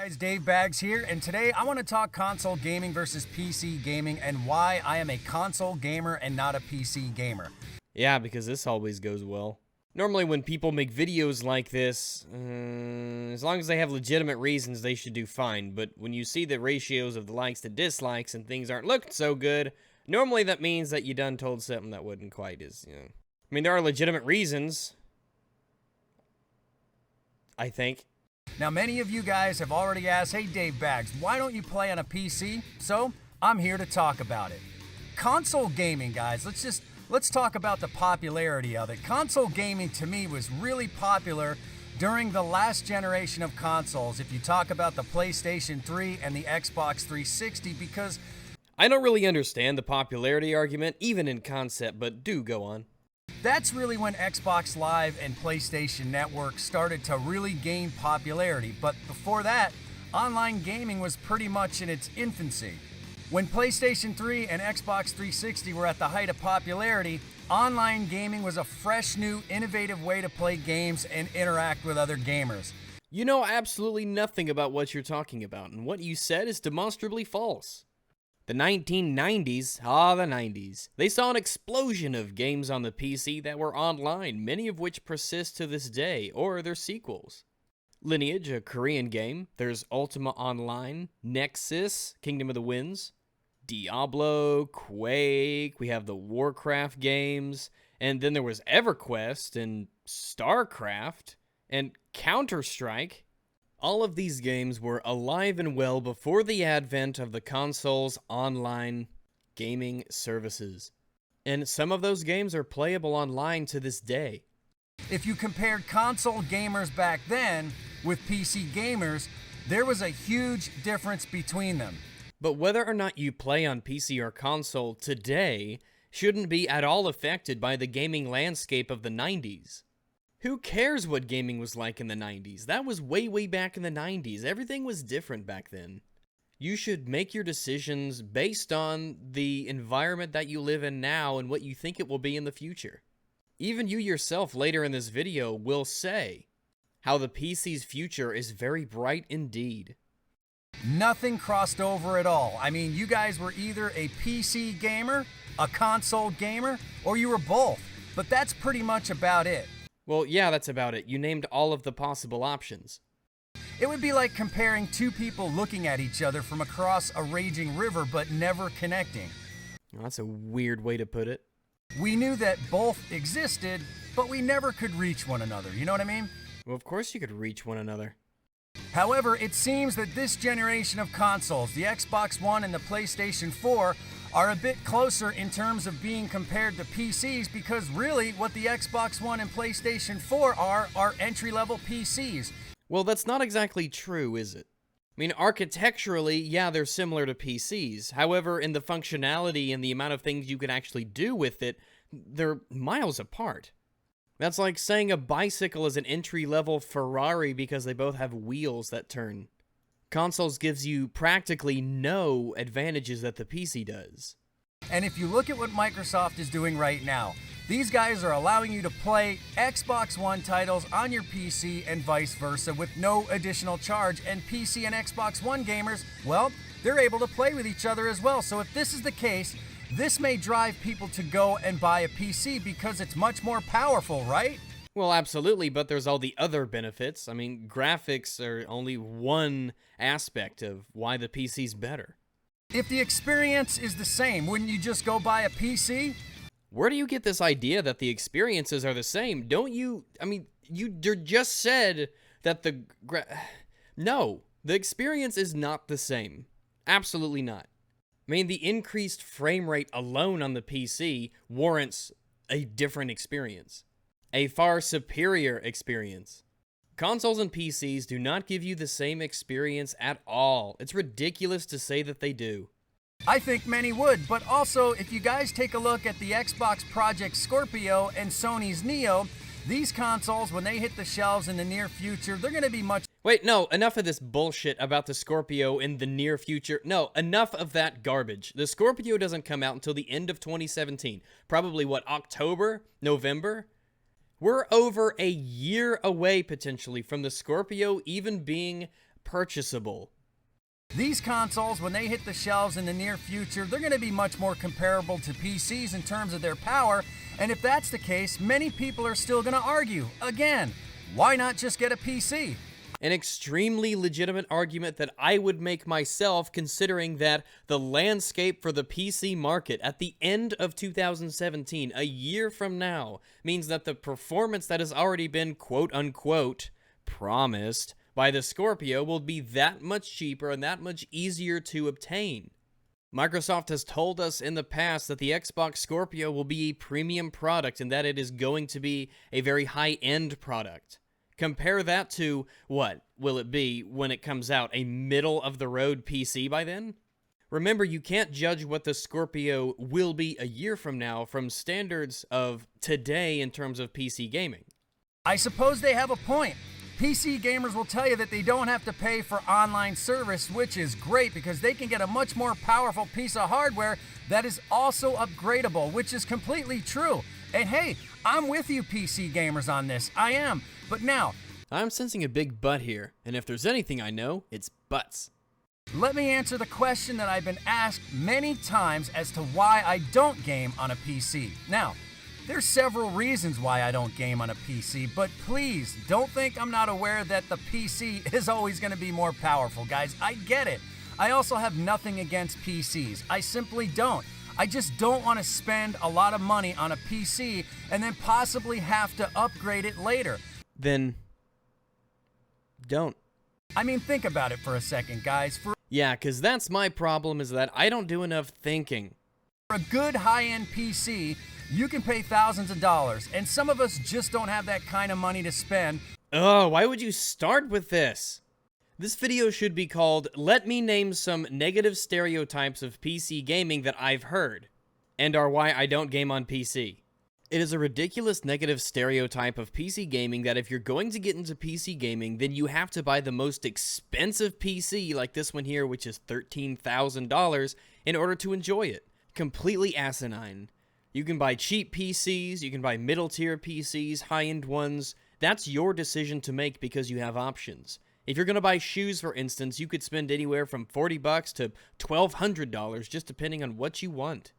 Guys, Dave Baggs here, and today I want to talk console gaming versus PC gaming and why I am a console gamer and not a PC gamer. Yeah, because this always goes well. Normally when people make videos like this, as long as they have legitimate reasons, they should do fine. But when you see the ratios of the likes to dislikes and things aren't looking so good, normally that means that you done told something that wasn't quite as, I mean, there are legitimate reasons, I think. Now, many of you guys have already asked, hey Dave Baggs, why don't you play on a PC? So, I'm here to talk about it. Console gaming, guys, let's talk about the popularity of it. Console gaming, to me, was really popular during the last generation of consoles. If you talk about the PlayStation 3 and the Xbox 360, because I don't really understand the popularity argument, even in concept, but do go on. that's really when Xbox Live and PlayStation Network started to really gain popularity. But before that, online gaming was pretty much in its infancy. When PlayStation 3 and Xbox 360 were at the height of popularity, online gaming was a fresh, new, innovative way to play games and interact with other gamers. You know absolutely nothing about what you're talking about, and what you said is demonstrably false. The 1990s, the 90s, they saw an explosion of games on the PC that were online, many of which persist to this day, or their sequels. Lineage, a Korean game, there's Ultima Online, Nexus, Kingdom of the Winds, Diablo, Quake, we have the Warcraft games, and then there was EverQuest and StarCraft and Counter-Strike. All of these games were alive and well before the advent of the console's online gaming services. And some of those games are playable online to this day. If you compared console gamers back then with PC gamers, there was a huge difference between them. But whether or not you play on PC or console today shouldn't be at all affected by the gaming landscape of the 90s. Who cares what gaming was like in the 90s? That was way, way back in the 90s. Everything was different back then. You should make your decisions based on the environment that you live in now and what you think it will be in the future. Even you yourself later in this video will say how the PC's future is very bright indeed. Nothing crossed over at all. I mean, you guys were either a PC gamer, a console gamer, or you were both. But that's pretty much about it. Well, yeah, that's about it. You named all of the possible options. It would be like comparing two people looking at each other from across a raging river but never connecting. Well, that's a weird way to put it. We knew that both existed, but we never could reach one another. You know what I mean? Well, of course you could reach one another. However, it seems that this generation of consoles, the Xbox One and the PlayStation 4, are a bit closer in terms of being compared to PCs, because really what the Xbox One and PlayStation 4 are entry-level PCs. Well, that's not exactly true, is it? I mean, architecturally, yeah, they're similar to PCs. However, in the functionality and the amount of things you can actually do with it, they're miles apart. That's like saying a bicycle is an entry-level Ferrari because they both have wheels that turn. Consoles gives you practically no advantages that the PC does. And if you look at what Microsoft is doing right now, these guys are allowing you to play Xbox One titles on your PC and vice versa with no additional charge. And PC and Xbox One gamers, well, they're able to play with each other as well. So if this is the case, this may drive people to go and buy a PC because it's much more powerful, right? Well, absolutely, but there's all the other benefits. I mean, graphics are only one aspect of why the PC's better. If the experience is the same, wouldn't you just go buy a PC? Where do you get this idea that the experiences are the same? Don't you, I mean, you just said that no, the experience is not the same. Absolutely not. I mean, the increased frame rate alone on the PC warrants a different experience. A far superior experience. Consoles and PCs do not give you the same experience at all. It's ridiculous to say that they do. I think many would, but also if you guys take a look at the Xbox Project Scorpio and Sony's Neo, these consoles, when they hit the shelves in the near future, they're going to be much... Wait, no, enough of this bullshit about the Scorpio in the near future. No, enough of that garbage. The Scorpio doesn't come out until the end of 2017. Probably, what, October? November? We're over a year away, potentially, from the Scorpio even being purchasable. These consoles, when they hit the shelves in the near future, they're going to be much more comparable to PCs in terms of their power, and if that's the case, many people are still going to argue, again, why not just get a PC? An extremely legitimate argument that I would make myself, considering that the landscape for the PC market at the end of 2017, a year from now, means that the performance that has already been quote-unquote promised by the Scorpio will be that much cheaper and that much easier to obtain. Microsoft has told us in the past that the Xbox Scorpio will be a premium product and that it is going to be a very high-end product. Compare that to, what will it be when it comes out, a middle-of-the-road PC by then? Remember, you can't judge what the Scorpio will be a year from now from standards of today in terms of PC gaming. I suppose they have a point. PC gamers will tell you that they don't have to pay for online service, which is great because they can get a much more powerful piece of hardware that is also upgradable, which is completely true. And hey, I'm with you PC gamers on this, I am. But now, I'm sensing a big butt here, and if there's anything I know, it's butts. Let me answer the question that I've been asked many times as to why I don't game on a PC. Now, there's several reasons why I don't game on a PC, but please don't think I'm not aware that the PC is always going to be more powerful, guys. I get it. I also have nothing against PCs. I simply don't. I just don't want to spend a lot of money on a PC and then possibly have to upgrade it later. Then don't. I mean, think about it for a second, guys. Yeah, because that's my problem, is that I don't do enough thinking. For a good high-end PC, you can pay thousands of dollars, and some of us just don't have that kind of money to spend. Oh, why would you start with this? This video should be called, Let Me Name Some Negative Stereotypes of PC Gaming That I've Heard, and are why I don't game on PC. It is a ridiculous negative stereotype of PC gaming that if you're going to get into PC gaming, then you have to buy the most expensive PC, like this one here, which is $13,000, in order to enjoy it. Completely asinine. You can buy cheap PCs, you can buy middle-tier PCs, high-end ones. That's your decision to make because you have options. If you're going to buy shoes, for instance, you could spend anywhere from $40 to $1,200, just depending on what you want.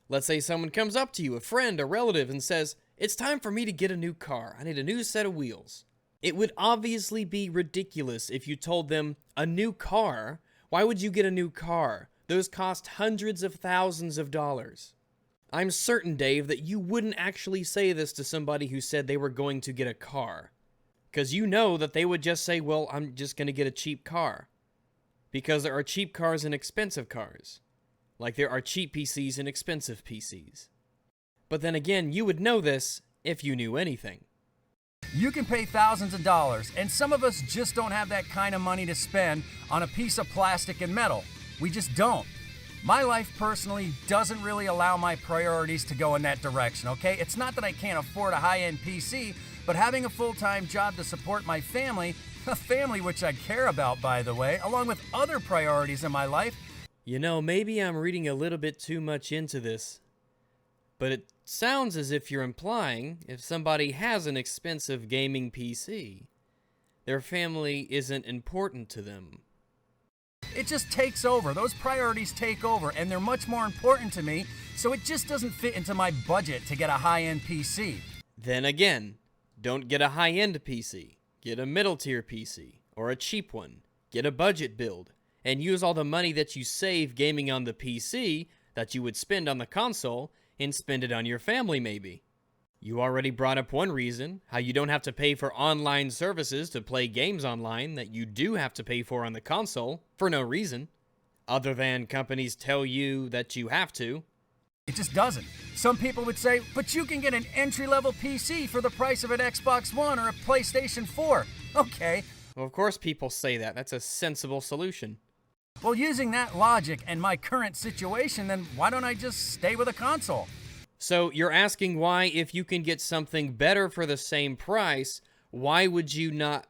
Let's say someone comes up to you, a friend, a relative, and says, "It's time for me to get a new car. I need a new set of wheels." It would obviously be ridiculous if you told them, "A new car? Why would you get a new car? Those cost hundreds of thousands of dollars." I'm certain, Dave, that you wouldn't actually say this to somebody who said they were going to get a car. Because you know that they would just say, "Well, I'm just going to get a cheap car." Because there are cheap cars and expensive cars. Like there are cheap PCs and expensive PCs. But then again, you would know this if you knew anything. You can pay thousands of dollars, and some of us just don't have that kind of money to spend on a piece of plastic and metal. We just don't. My life personally doesn't really allow my priorities to go in that direction, okay? It's not that I can't afford a high-end PC, but having a full-time job to support my family, a family which I care about, by the way, along with other priorities in my life. You know, maybe I'm reading a little bit too much into this, but it sounds as if you're implying if somebody has an expensive gaming PC, their family isn't important to them. It just takes over. Those priorities take over, and they're much more important to me, so it just doesn't fit into my budget to get a high-end PC. Then again, don't get a high-end PC. Get a middle-tier PC, or a cheap one. Get a budget build. And use all the money that you save gaming on the PC that you would spend on the console and spend it on your family maybe. You already brought up one reason, how you don't have to pay for online services to play games online that you do have to pay for on the console for no reason, other than companies tell you that you have to. It just doesn't. Some people would say, but you can get an entry-level PC for the price of an Xbox One or a PlayStation 4. Okay. Well, of course people say that. That's a sensible solution. Well, using that logic and my current situation, then why don't I just stay with a console? So you're asking why, if you can get something better for the same price, why would you not...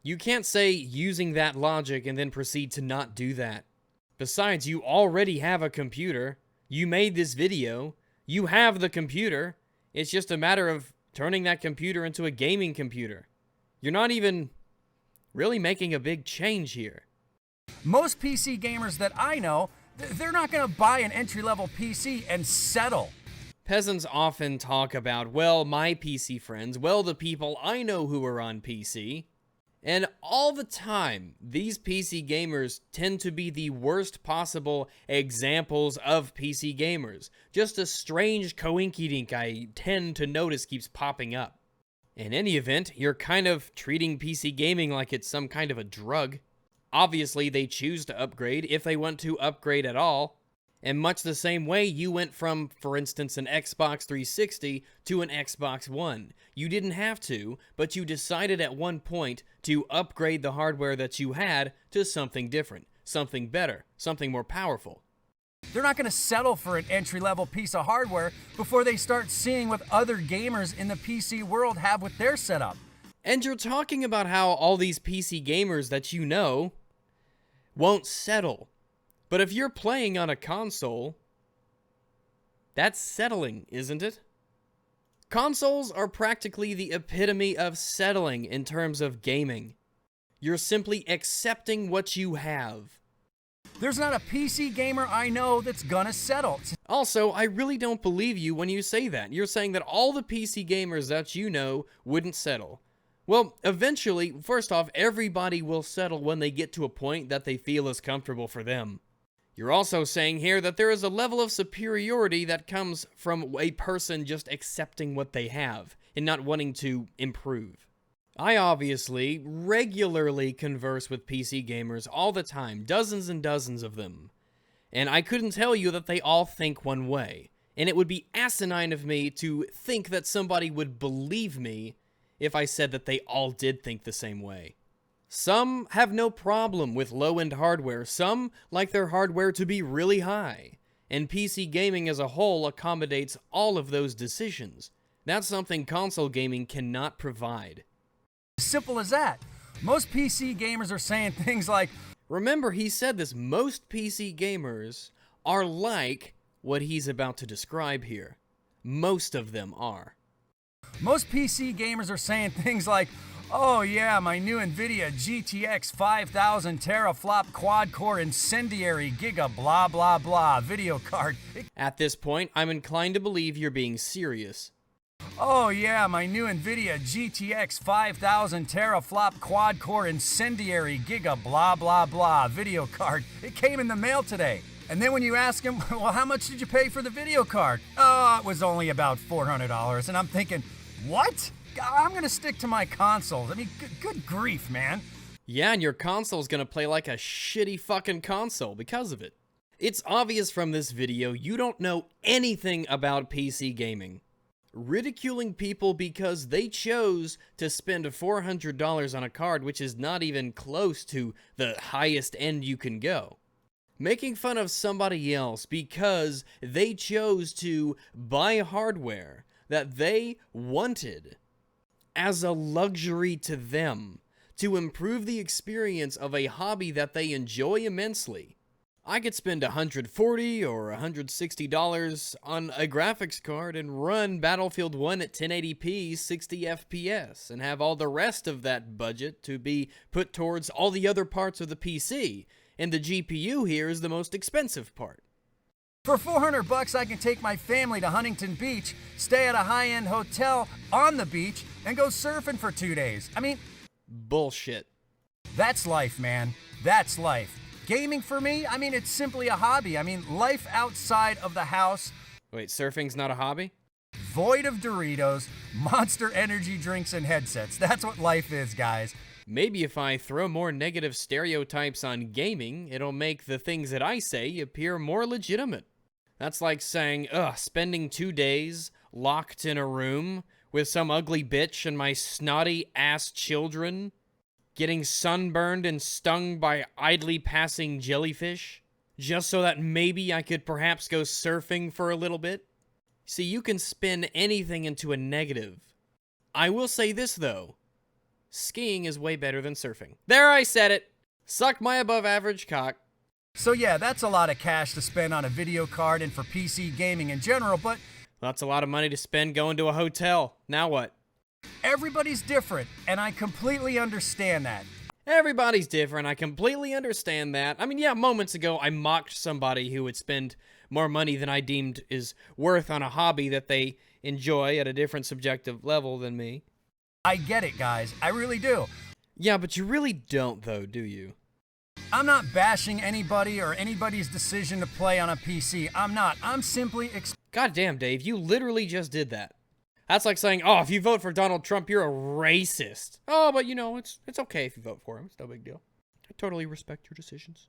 You can't say using that logic and then proceed to not do that. Besides, you already have a computer. You made this video. You have the computer. It's just a matter of turning that computer into a gaming computer. You're not even Really making a big change here. Most PC gamers that I know, they're not going to buy an entry-level PC and settle. Peasants often talk about, well, my PC friends, well, the people I know who are on PC. And all the time, these PC gamers tend to be the worst possible examples of PC gamers. Just a strange coinkydink I tend to notice keeps popping up. In any event, you're kind of treating PC gaming like it's some kind of a drug. Obviously, they choose to upgrade if they want to upgrade at all. In much the same way you went from, for instance, an Xbox 360 to an Xbox One. You didn't have to, but you decided at one point to upgrade the hardware that you had to something different, something better, something more powerful. They're not going to settle for an entry-level piece of hardware before they start seeing what other gamers in the PC world have with their setup. And you're talking about how all these PC gamers that you know won't settle. But if you're playing on a console, that's settling, isn't it? Consoles are practically the epitome of settling in terms of gaming. You're simply accepting what you have. There's not a PC gamer I know that's gonna settle. Also, I really don't believe you when you say that. You're saying that all the PC gamers that you know wouldn't settle. Well, eventually, first off, everybody will settle when they get to a point that they feel is comfortable for them. You're also saying here that there is a level of superiority that comes from a person just accepting what they have and not wanting to improve. I obviously regularly converse with PC gamers all the time, dozens and dozens of them. And I couldn't tell you that they all think one way. And it would be asinine of me to think that somebody would believe me if I said that they all did think the same way. Some have no problem with low-end hardware, some like their hardware to be really high, and PC gaming as a whole accommodates all of those decisions. That's something console gaming cannot provide. Simple as that. Most PC gamers are saying things like, remember, he said this, most PC gamers are like what he's about to describe here. Most of them are. Most PC gamers are saying things like, oh yeah, my new NVIDIA GTX 5000 teraflop quad-core incendiary giga blah blah blah video card. At this point, I'm inclined to believe you're being serious. Oh yeah, my new NVIDIA GTX 5000 teraflop quad-core incendiary giga blah blah blah video card. It came in the mail today. And then when you ask him, well, how much did you pay for the video card? Oh, it was only about $400. And I'm thinking, what? I'm gonna stick to my consoles. I mean, good grief, man. Yeah, and your console's gonna play like a shitty fucking console because of it. It's obvious from this video you don't know anything about PC gaming. Ridiculing people because they chose to spend $400 on a card which is not even close to the highest end you can go. Making fun of somebody else because they chose to buy hardware that they wanted as a luxury to them, to improve the experience of a hobby that they enjoy immensely. I could spend $140 or $160 on a graphics card and run Battlefield 1 at 1080p 60 FPS and have all the rest of that budget to be put towards all the other parts of the PC, and the GPU here is the most expensive part. For $400, I can take my family to Huntington Beach, stay at a high-end hotel on the beach, and go surfing for 2 days. I mean, bullshit. That's life, man. That's life. Gaming for me, I mean, it's simply a hobby. I mean, life outside of the house. Wait, surfing's not a hobby? Void of Doritos, Monster energy drinks, and headsets. That's what life is, guys. Maybe if I throw more negative stereotypes on gaming, it'll make the things that I say appear more legitimate. That's like saying, spending 2 days locked in a room with some ugly bitch and my snotty-ass children, getting sunburned and stung by idly passing jellyfish, just so that maybe I could perhaps go surfing for a little bit? See, you can spin anything into a negative. I will say this, though. Skiing is way better than surfing. There, I said it! Suck my above-average cock. So yeah, that's a lot of cash to spend on a video card and for PC gaming in general, but that's a lot of money to spend going to a hotel. Now what? Everybody's different, and I completely understand that. Everybody's different. I completely understand that. I mean, yeah, moments ago I mocked somebody who would spend more money than I deemed is worth on a hobby that they enjoy at a different subjective level than me. I get it, guys. I really do. Yeah, but you really don't, though, do you? I'm not bashing anybody or anybody's decision to play on a PC. I'm not. I'm simply Goddamn, Dave, you literally just did that. That's like saying, oh, if you vote for Donald Trump, you're a racist. Oh, but you know, it's okay if you vote for him. It's no big deal. I totally respect your decisions.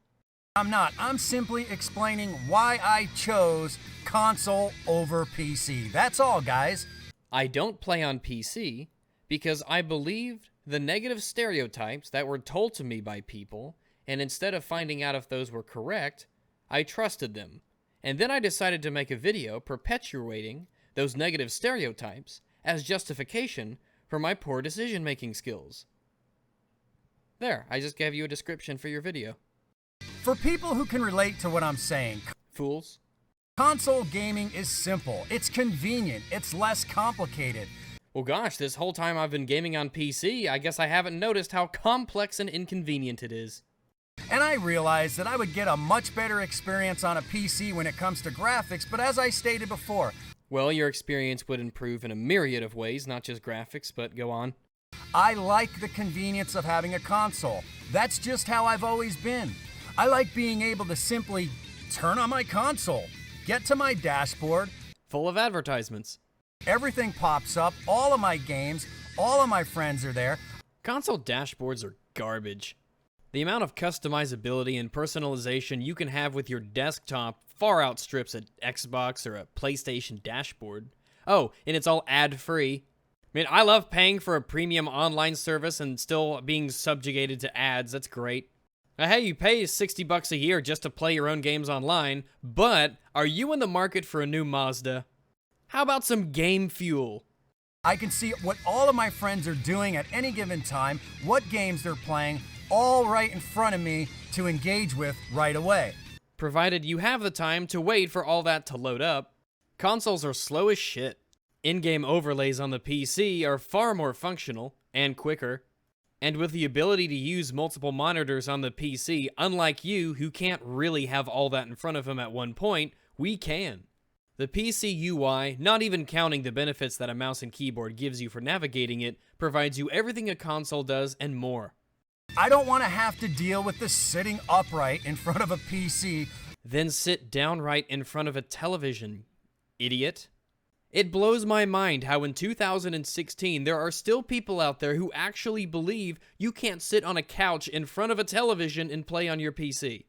I'm not. I'm simply explaining why I chose console over PC. That's all, guys. I don't play on PC because I believed the negative stereotypes that were told to me by people, and instead of finding out if those were correct, I trusted them. And then I decided to make a video perpetuating those negative stereotypes as justification for my poor decision-making skills. There, I just gave you a description for your video. For people who can relate to what I'm saying, Fools. console gaming is simple. It's convenient. It's less complicated. Well, gosh, this whole time I've been gaming on PC, I guess I haven't noticed how complex and inconvenient it is. And I realized that I would get a much better experience on a PC when it comes to graphics, but as I stated before, Well, your experience would improve in a myriad of ways, not just graphics, but go on. I like the convenience of having a console. That's just how I've always been. I like being able to simply turn on my console, get to my dashboard, Full of advertisements. everything pops up, all of my games, all of my friends are there. Console dashboards are garbage. The amount of customizability and personalization you can have with your desktop far outstrips an Xbox or a PlayStation dashboard. Oh, and it's all ad-free. I mean, I love paying for a premium online service and still being subjugated to ads. That's great. Hey, you pay $60 a year just to play your own games online, but are you in the market for a new Mazda? How about some Game Fuel? I can see what all of my friends are doing at any given time, what games they're playing, all right in front of me to engage with right away. Provided you have the time to wait for all that to load up. Consoles are slow as shit. In-game overlays on the PC are far more functional and quicker. And with the ability to use multiple monitors on the PC, unlike you who can't really have all that in front of them at one point, we can. The PC UI, not even counting the benefits that a mouse and keyboard gives you for navigating it, provides you everything a console does and more. I don't want to have to deal with the sitting upright in front of a PC. Then sit downright in front of a television, idiot. It blows my mind how in 2016 there are still people out there who actually believe you can't sit on a couch in front of a television and play on your PC.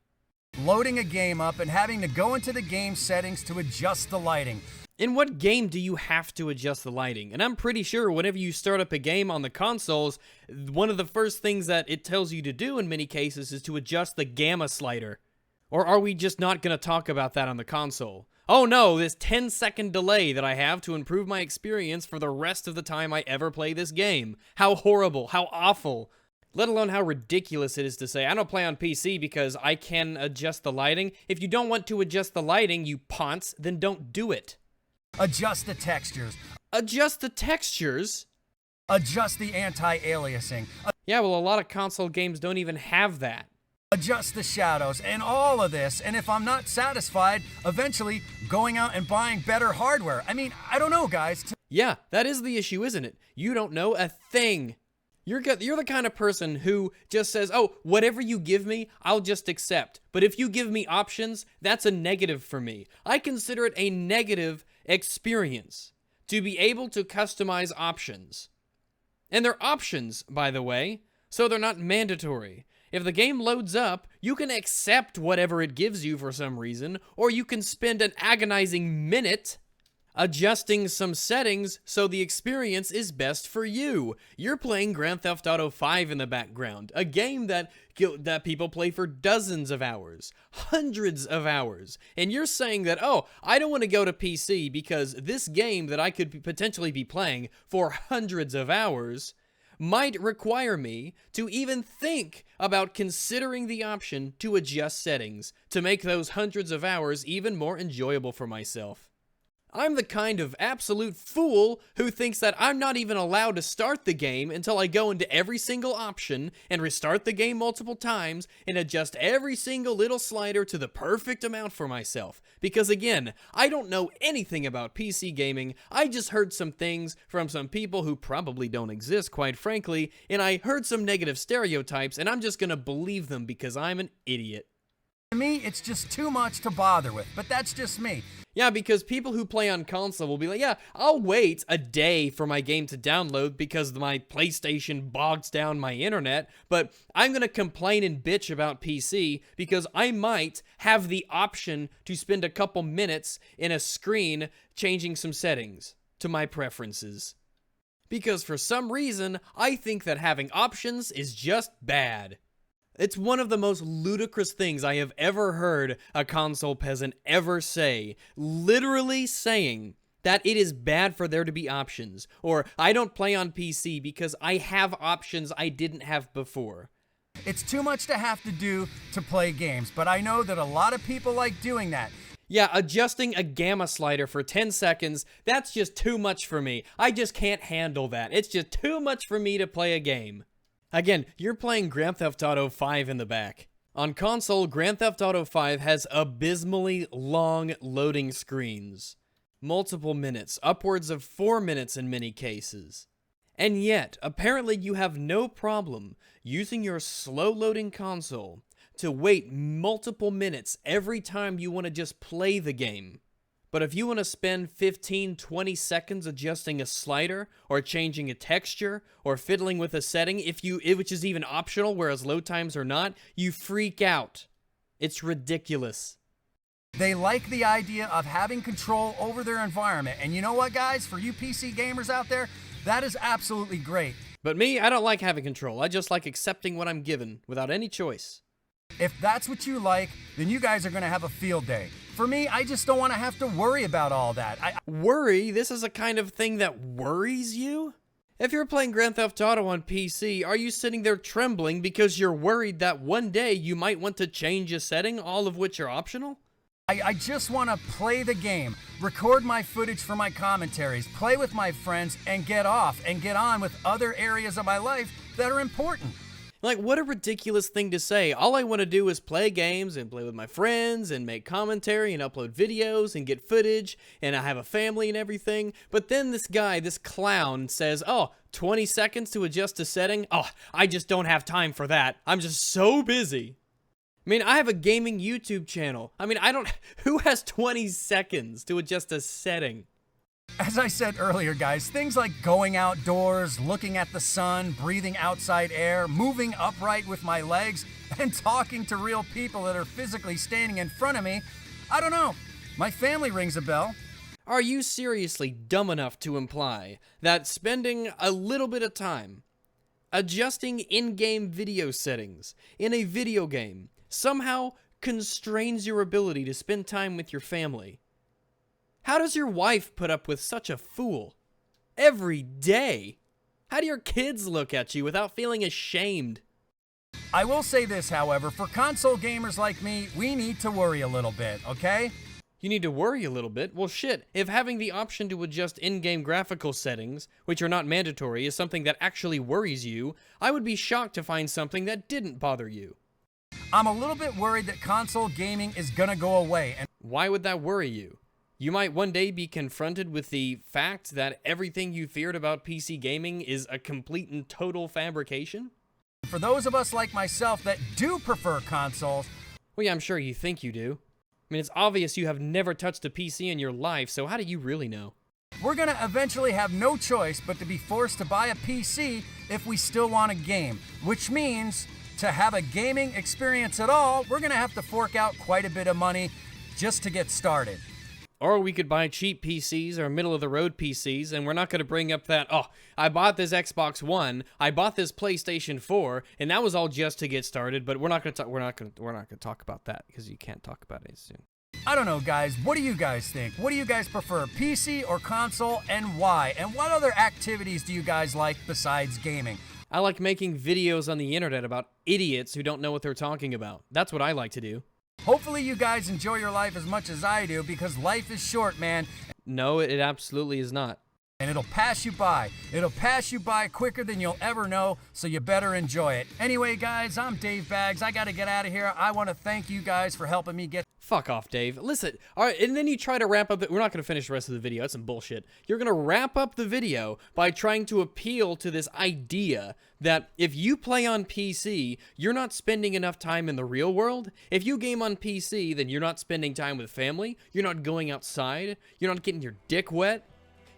Loading a game up and having to go into the game settings to adjust the lighting. In what game do you have to adjust the lighting? And I'm pretty sure whenever you start up a game on the consoles, one of the first things that it tells you to do in many cases is to adjust the gamma slider. Or are we just not going to talk about that on the console? Oh no, this 10-second delay that I have to improve my experience for the rest of the time I ever play this game. How horrible, how awful. Let alone how ridiculous it is to say, I don't play on PC because I can adjust the lighting. If you don't want to adjust the lighting, you ponce, then don't do it. Adjust the textures. Adjust the textures? Adjust the anti-aliasing. Yeah, well, a lot of console games don't even have that. Adjust the shadows and all of this. And if I'm not satisfied, eventually going out and buying better hardware. I mean, I don't know, guys. Yeah, that is the issue, isn't it? You don't know a thing. You're the kind of person who just says, oh, whatever you give me, I'll just accept. But if you give me options, that's a negative for me. I consider it a negative experience to be able to customize options. And they're options, by the way, so they're not mandatory. If the game loads up, you can accept whatever it gives you for some reason, or you can spend an agonizing minute adjusting some settings so the experience is best for you. You're playing Grand Theft Auto 5 in the background, a game that people play for dozens of hours, hundreds of hours, and you're saying that, oh, I don't want to go to PC because this game that I could potentially be playing for hundreds of hours might require me to even think about considering the option to adjust settings to make those hundreds of hours even more enjoyable for myself. I'm the kind of absolute fool who thinks that I'm not even allowed to start the game until I go into every single option and restart the game multiple times and adjust every single little slider to the perfect amount for myself. Because again, I don't know anything about PC gaming. I just heard some things from some people who probably don't exist, quite frankly, and I heard some negative stereotypes, and I'm just gonna believe them because I'm an idiot. To me, it's just too much to bother with, but that's just me. Yeah, because people who play on console will be like, yeah, I'll wait a day for my game to download because my PlayStation bogs down my internet, but I'm going to complain and bitch about PC because I might have the option to spend a couple minutes in a screen changing some settings to my preferences. Because for some reason, I think that having options is just bad. It's one of the most ludicrous things I have ever heard a console peasant ever say, literally saying that it is bad for there to be options, or I don't play on PC because I have options I didn't have before. It's too much to have to do to play games, but I know that a lot of people like doing that. Yeah, adjusting a gamma slider for 10 seconds, that's just too much for me. I just can't handle that. It's just too much for me to play a game. Again, you're playing Grand Theft Auto 5 in the back. On console, Grand Theft Auto 5 has abysmally long loading screens. Multiple minutes, upwards of 4 minutes in many cases. And yet, apparently you have no problem using your slow-loading console to wait multiple minutes every time you want to just play the game. But if you want to spend 15-20 seconds adjusting a slider, or changing a texture, or fiddling with a setting, which is even optional, whereas load times are not, you freak out. It's ridiculous. They like the idea of having control over their environment. And you know what, guys? For you PC gamers out there, that is absolutely great. But me, I don't like having control. I just like accepting what I'm given, without any choice. If that's what you like, then you guys are going to have a field day. For me, I just don't want to have to worry about all that. Worry? This is a kind of thing that worries you? If you're playing Grand Theft Auto on PC, are you sitting there trembling because you're worried that one day you might want to change a setting, all of which are optional? I just want to play the game, record my footage for my commentaries, play with my friends, and get off and get on with other areas of my life that are important. Like, what a ridiculous thing to say. All I want to do is play games and play with my friends and make commentary and upload videos and get footage, and I have a family and everything. But then this guy, this clown, says, oh, 20 seconds to adjust a setting? Oh, I just don't have time for that. I'm just so busy. I mean, I have a gaming YouTube channel. I mean, who has 20 seconds to adjust a setting? As I said earlier, guys, things like going outdoors, looking at the sun, breathing outside air, moving upright with my legs, and talking to real people that are physically standing in front of me, I don't know. My family rings a bell. Are you seriously dumb enough to imply that spending a little bit of time adjusting in-game video settings in a video game somehow constrains your ability to spend time with your family? How does your wife put up with such a fool? Every day? How do your kids look at you without feeling ashamed? I will say this, however, for console gamers like me, we need to worry a little bit, okay? You need to worry a little bit? Well, shit, if having the option to adjust in-game graphical settings, which are not mandatory, is something that actually worries you, I would be shocked to find something that didn't bother you. I'm a little bit worried that console gaming is gonna go away. And why would that worry you? You might one day be confronted with the fact that everything you feared about PC gaming is a complete and total fabrication? for those of us like myself that do prefer consoles... Well, yeah, I'm sure you think you do. I mean, it's obvious you have never touched a PC in your life, so how do you really know? We're gonna eventually have no choice but to be forced to buy a PC if we still want a game, which means to have a gaming experience at all, we're gonna have to fork out quite a bit of money just to get started. Or we could buy cheap PCs or middle-of-the-road PCs, and we're not going to bring up that, oh, I bought this Xbox One, I bought this PlayStation 4, and that was all just to get started. But we're not going to talk about that because you can't talk about it soon. I don't know, guys. What do you guys think? What do you guys prefer, PC or console, and why? And what other activities do you guys like besides gaming? I like making videos on the internet about idiots who don't know what they're talking about. That's what I like to do. Hopefully you guys enjoy your life as much as I do, because life is short, man. No, it absolutely is not. And it'll pass you by. It'll pass you by quicker than you'll ever know, so you better enjoy it. Anyway, guys, I'm Dave Baggs. I gotta get out of here. I want to thank you guys for helping me get... Fuck off, Dave. Listen, alright, and then you try to wrap up we're not gonna finish the rest of the video, that's some bullshit. You're gonna wrap up the video by trying to appeal to this idea that if you play on PC, you're not spending enough time in the real world. If you game on PC, then you're not spending time with family, you're not going outside, you're not getting your dick wet.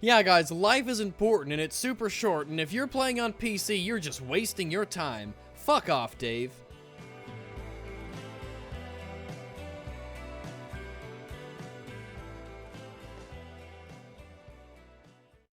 Yeah, guys, life is important and it's super short, and if you're playing on PC, you're just wasting your time. Fuck off, Dave.